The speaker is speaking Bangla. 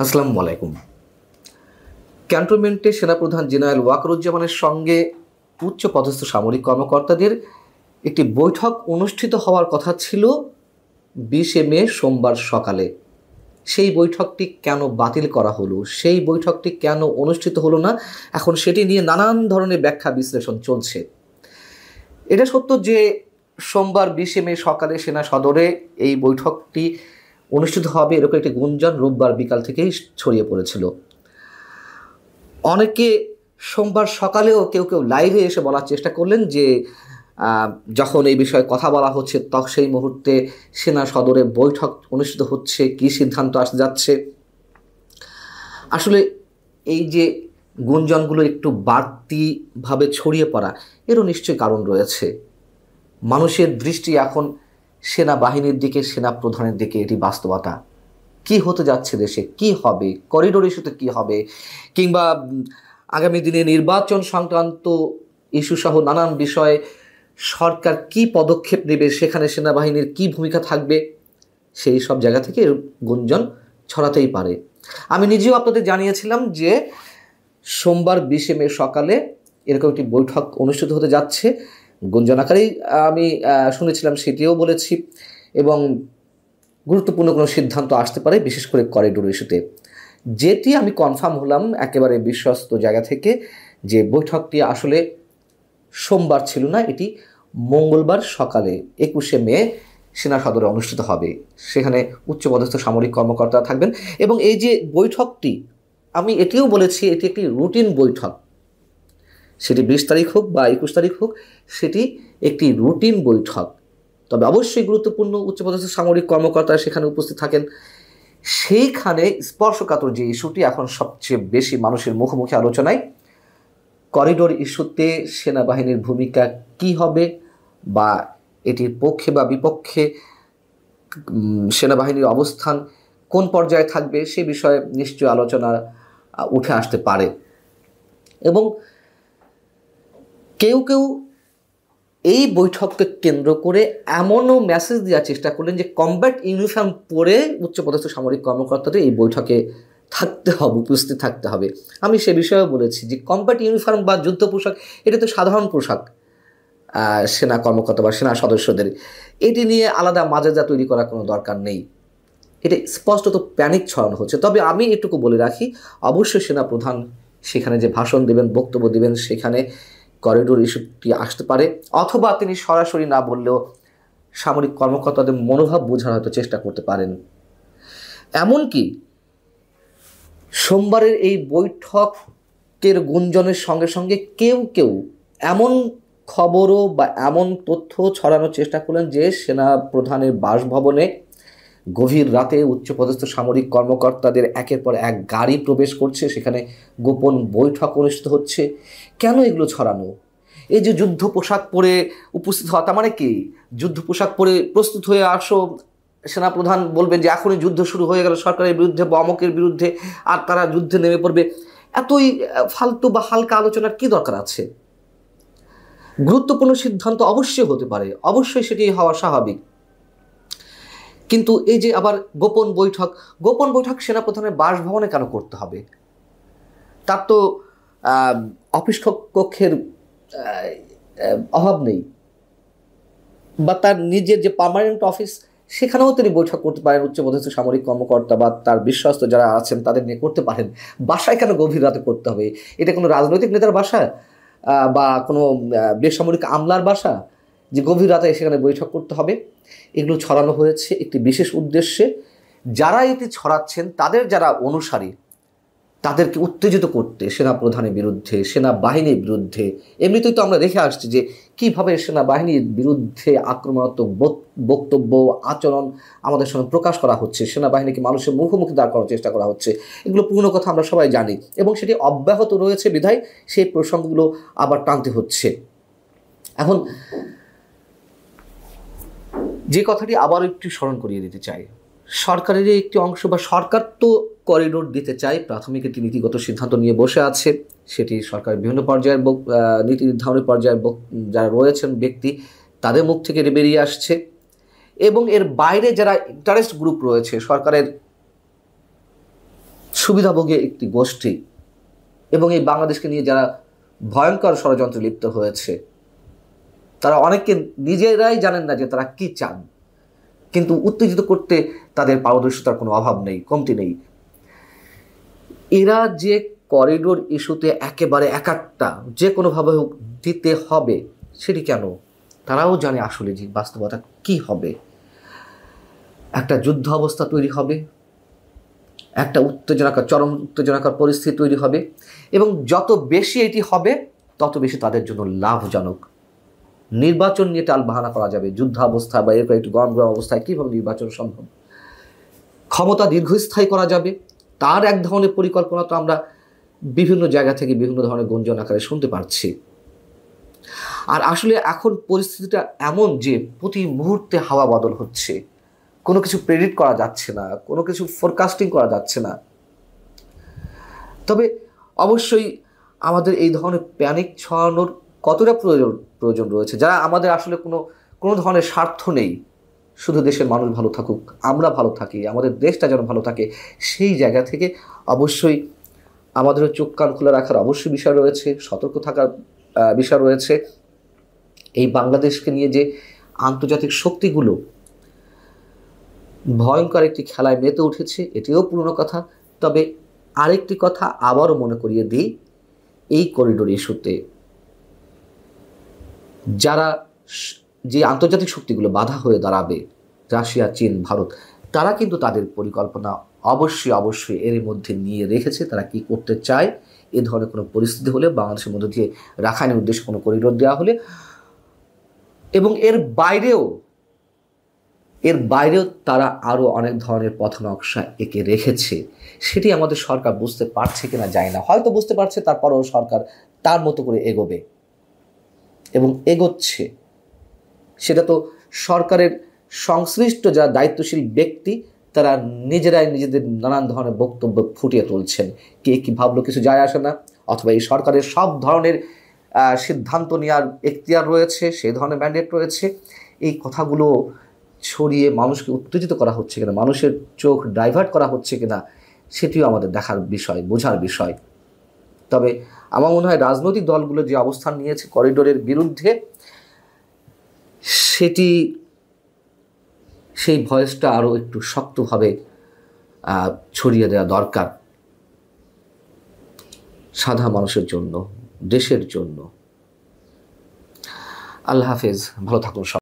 আসসালামু আলাইকুম। ক্যান্টনমেন্টে সেনাপ্রধান জেনারেল ওয়াকারুজ্জামানের সঙ্গে উচ্চপদস্থ সামরিক কর্মকর্তাদের একটি বৈঠক অনুষ্ঠিত হওয়ার কথা ছিল 20শে মে সোমবার সকালে। সেই বৈঠকটি কেন বাতিল করা হলো, সেই বৈঠকটি কেন অনুষ্ঠিত হলো না, এখন সেটি নিয়ে নানান ধরনের ব্যাখ্যা বিশ্লেষণ চলছে। এটা সত্য যে সোমবার 20শে মে সকালে সেনা সদরে এই বৈঠকটি অনুষ্ঠিত হবে এরকম একটি গুঞ্জন রোববার বিকাল থেকেই ছড়িয়ে পড়েছিল। অনেকে সোমবার সকালেও কেউ কেউ লাইভে এসে বলার চেষ্টা করলেন যে যখন এই বিষয়ে কথা বলা হচ্ছে তখন সেই মুহূর্তে সেনা সদরে বৈঠক অনুষ্ঠিত হচ্ছে, কী সিদ্ধান্ত আসতে যাচ্ছে। আসলে এই যে গুঞ্জনগুলো একটু বাড়তিভাবে ছড়িয়ে পড়া, এরও নিশ্চয়ই কারণ রয়েছে। মানুষের দৃষ্টি এখন সেনাবাহিনীর দিকে, সেনা প্রধানের দিকে। এটি বাস্তবতা। কি হতে যাচ্ছে দেশে, কি হবে, করিডোর ইস্যুতে কি হবে, কিংবা আগামী দিনে নির্বাচন সংক্রান্ত ইস্যু সহ নানান বিষয়ে সরকার কি পদক্ষেপ নেবে, সেখানে সেনাবাহিনীর কি ভূমিকা থাকবে, সেই সব জায়গা থেকে গুঞ্জন ছড়াতেই পারে। আমি নিজেও আপনাদের জানিয়েছিলাম যে সোমবার 20শে মে সকালে এরকম একটি বৈঠক অনুষ্ঠিত হতে যাচ্ছে। গুঞ্জন আকারেই আমি শুনেছিলাম, সেটিও বলেছি। এবং গুরুত্বপূর্ণ কোনো সিদ্ধান্ত আসতে পারে, বিশেষ করে করিডোর ইস্যুতে। যেটি আমি কনফার্ম হলাম একেবারে বিশ্বস্ত জায়গা থেকে, যে বৈঠকটি আসলে সোমবার ছিল না, এটি মঙ্গলবার সকালে 21শে মে সেনা সদরে অনুষ্ঠিত হবে। সেখানে উচ্চপদস্থ সামরিক কর্মকর্তা থাকবেন। এবং এই যে বৈঠকটি, আমি এটিও বলেছি, এটি একটি রুটিন বৈঠক। সেটি 20 তারিখ হোক বা 21 তারিখ হোক, সেটি একটি রুটিন বৈঠক। তবে অবশ্যই গুরুত্বপূর্ণ উচ্চপদস্থ সামরিক কর্মকর্তা সেখানে উপস্থিত থাকেন। সেইখানে স্পর্শকাতর যে ইস্যুটি এখন সবচেয়ে বেশি মানুষের মুখোমুখি আলোচনায়, করিডোর ইস্যুতে সেনাবাহিনীর ভূমিকা কি হবে, বা এটির পক্ষে বা বিপক্ষে সেনাবাহিনীর অবস্থান কোন পর্যায়ে থাকবে, সে বিষয়ে নিশ্চয় আলোচনা উঠে আসতে পারে। এবং কেউ কেউ এই বৈঠককে কেন্দ্র করে এমনও মেসেজ দেওয়ার চেষ্টা করলেন যে কমব্যাট ইউনিফর্ম পরে উচ্চপদস্থ সামরিক কর্মকর্তাদের এই বৈঠকে থাকতে হবে, উপস্থিত থাকতে হবে। আমি সে বিষয়েও বলেছি যে কমব্যাট ইউনিফর্ম বা যুদ্ধ পোশাক, এটা তো সাধারণ পোশাক সেনা কর্মকর্তা বা সেনা সদস্যদের। এটি নিয়ে আলাদা মাজেদা তৈরি করার কোনো দরকার নেই। এটা স্পষ্টত প্যানিক ছড়ানো হচ্ছে। তবে আমি এটুকু বলে রাখি, অবশ্যই সেনা প্রধান সেখানে যে ভাষণ দেবেন, বক্তব্য দেবেন, সেখানে করিডোর ইস্যুটি আসতে পারে, অথবা তিনি সরাসরি না বললেও সামরিক কর্মকর্তাদের মনোভাব বোঝার হয়তো চেষ্টা করতে পারেন। এমনকি সোমবারের এই বৈঠকের গুঞ্জনের সঙ্গে সঙ্গে কেউ কেউ এমন খবরও বা এমন তথ্য ছড়ানোর চেষ্টা করলেন যে সেনা প্রধানের বাসভবনে গভীর রাতে উচ্চপদস্থ সামরিক কর্মকর্তাদের একের পর এক গাড়ি প্রবেশ করছে, সেখানে গোপন বৈঠক অনুষ্ঠিত হচ্ছে। কেন এগুলো ছড়ানো? এই যে যুদ্ধ পোশাক পরে উপস্থিত হওয়া, তার মানে কি যুদ্ধ পোশাক পরে প্রস্তুত হয়ে আসো, সেনাপ্রধান বলবেন যে এখনই যুদ্ধ শুরু হয়ে গেল সরকারের বিরুদ্ধে বা অমকের বিরুদ্ধে, আর তারা যুদ্ধে নেমে পড়বে? এতই ফালতু বা হালকা আলোচনার কি দরকার আছে? গুরুত্বপূর্ণ সিদ্ধান্ত অবশ্যই হতে পারে, অবশ্যই সেটি হওয়া স্বাভাবিক। কিন্তু এই যে আবার গোপন বৈঠক, গোপন বৈঠক সেনাপ্রধানের বাসভবনে কেন করতে হবে? তার তো অফিস কক্ষের অভাব নেই, বা তার নিজের যে পার্মানেন্ট অফিস, সেখানেও তিনি বৈঠক করতে পারেন। উচ্চপদস্থ সামরিক কর্মকর্তা বা তার বিশ্বস্ত যারা আছেন তাদের নিয়ে করতে পারেন। বাসায় কেন গভীর রাতে করতে হবে? এটা কোনো রাজনৈতিক নেতার বাসা বা কোনো বেসামরিক আমলার বাসা যে গভীর রাতে সেখানে বৈঠক করতে হবে? এগুলো ছড়ানো হয়েছে একটি বিশেষ উদ্দেশ্যে। যারা এটি ছড়াচ্ছেন তাদের যারা অনুসারী, তাদেরকে উত্তেজিত করতে সেনাপ্রধানের বিরুদ্ধে, সেনাবাহিনীর বিরুদ্ধে। এমনিতেই তো আমরা দেখে আসছি যে কীভাবে সেনাবাহিনীর বিরুদ্ধে আক্রমণাত্মক বক্তব্য, আচরণ আমাদের সঙ্গে প্রকাশ করা হচ্ছে, সেনাবাহিনীকে মানুষের মুখোমুখি দাঁড় করার চেষ্টা করা হচ্ছে। এগুলো পুরনো কথা, আমরা সবাই জানি, এবং সেটি অব্যাহত রয়েছে বিধায় সেই প্রসঙ্গগুলো আবার টানতে হচ্ছে। এখন যে কথাটি আবার একটু স্মরণ করিয়ে দিতে চাই, সরকারের একটি অংশ বা সরকার তো করিডোর দিতে চায়, প্রাথমিক একটি নীতিগত সিদ্ধান্ত নিয়ে বসে আছে। সেটি সরকারের বিভিন্ন পর্যায়ের নীতি নির্ধারণী পর্যায়ের যারা রয়েছেন ব্যক্তি, তাদের মুখ থেকে বেরিয়ে আসছে। এবং এর বাইরে যারা ইন্টারেস্ট গ্রুপ রয়েছে, সরকারের সুবিধাভোগী একটি গোষ্ঠী এবং এই বাংলাদেশকে নিয়ে যারা ভয়ঙ্কর ষড়যন্ত্রে লিপ্ত হয়েছে, তারা অনেকে নিজেরাই জানেন না যে তারা কি চান, কিন্তু উত্তেজিত করতে তাদের পারদর্শিতার কোনো অভাব নেই, কমতি নেই। এরা যে করিডোর ইস্যুতে একেবারে একাট্টা, যে কোনোভাবে হোক দিতে হবে, সেটি কেন? তারাও জানে আসলে যে বাস্তবতা কি হবে। একটা যুদ্ধ অবস্থা তৈরি হবে, একটা চরম উত্তেজনাকর পরিস্থিতি তৈরি হবে, এবং যত বেশি এটি হবে তত বেশি তাদের জন্য লাভজনক। নির্বাচন নিয়ে টালবাহানা করা যাবে, যুদ্ধাবস্থা বা এরকম একটু গরম গরম অবস্থায় কীভাবে নির্বাচন সম্ভব? ক্ষমতা দীর্ঘস্থায়ী করা যাবে, তার এক ধরনের পরিকল্পনা তো আমরা বিভিন্ন জায়গা থেকে বিভিন্ন ধরনের গুঞ্জন আকারে শুনতে পারছি। আর আসলে এখন পরিস্থিতিটা এমন যে প্রতি মুহূর্তে হাওয়া বদল হচ্ছে, কোনো কিছু প্রেডিক্ট করা যাচ্ছে না, কোনো কিছু ফোরকাস্টিং করা যাচ্ছে না। তবে অবশ্যই আমাদের এই ধরনের প্যানিক ছড়ানোর কতটা প্রয়োজন রয়েছে, যারা আমাদের আসলে কোনো ধরনের স্বার্থ নেই, শুধু দেশের মানুষ ভালো থাকুক, আমরা ভালো থাকি, আমাদের দেশটা যেন ভালো থাকে, সেই জায়গা থেকে অবশ্যই আমাদেরও চোখ কান খোলা রাখার অবশ্যই বিষয় রয়েছে, সতর্ক থাকার বিষয় রয়েছে। এই বাংলাদেশকে নিয়ে যে আন্তর্জাতিক শক্তিগুলো ভয়ঙ্কর একটি খেলায় মেতে উঠেছে, এটিও পুরনো কথা। তবে আরেকটি কথা আবারও মনে করিয়ে দিই, এই করিডোর ইস্যুতে যারা যে আন্তর্জাতিক শক্তিগুলো বাধা হয়ে দাঁড়াবে, রাশিয়া, চীন, ভারত, তারা কিন্তু তাদের পরিকল্পনা অবশ্যই এর মধ্যে নিয়ে রেখেছে। তারা কি করতে চায়, এ ধরনের কোনো পরিস্থিতি হলে, বাংলাদেশের মধ্যে দিয়ে রাখাইনের উদ্দেশ্যে কোনো করিডোর দেওয়া হলে, এবং এর বাইরেও তারা আরও অনেক ধরনের পথ নকশা এঁকে রেখেছে। সেটি আমাদের সরকার বুঝতে পারছে কিনা জানি না, হয়তো বুঝতে পারছে, তারপরেও সরকার তার মতো করে এগোবে এবং এগোচ্ছে। সেটা তো সরকারের সংশ্লিষ্ট যারা দায়িত্বশীল ব্যক্তি, তারা নিজেরাই নিজেদের নানান ধরনের বক্তব্য ফুটিয়ে তুলছেন। কে কী ভাবলো কিছু যায় আসে না, অথবা এই সরকারের সব ধরনের সিদ্ধান্ত নেওয়ার এখতিয়ার রয়েছে, সেই ধরনের ম্যান্ডেট রয়েছে। এই কথাগুলো ছড়িয়ে মানুষকে উত্তেজিত করা হচ্ছে কিনা, মানুষের চোখ ডাইভার্ট করা হচ্ছে কিনা, সেটিও আমাদের দেখার বিষয়, বোঝার বিষয়। তবে আমার মনে হয় রাজনৈতিক দলগুলো যে অবস্থান নিয়েছে করিডোরের বিরুদ্ধে, সেই ভয়েসটা আরও একটু শক্তভাবে ছড়িয়ে দেওয়া দরকার, সাধারণ মানুষের জন্য, দেশের জন্য। আল্লাহ হাফেজ, ভালো থাকুন সবাই।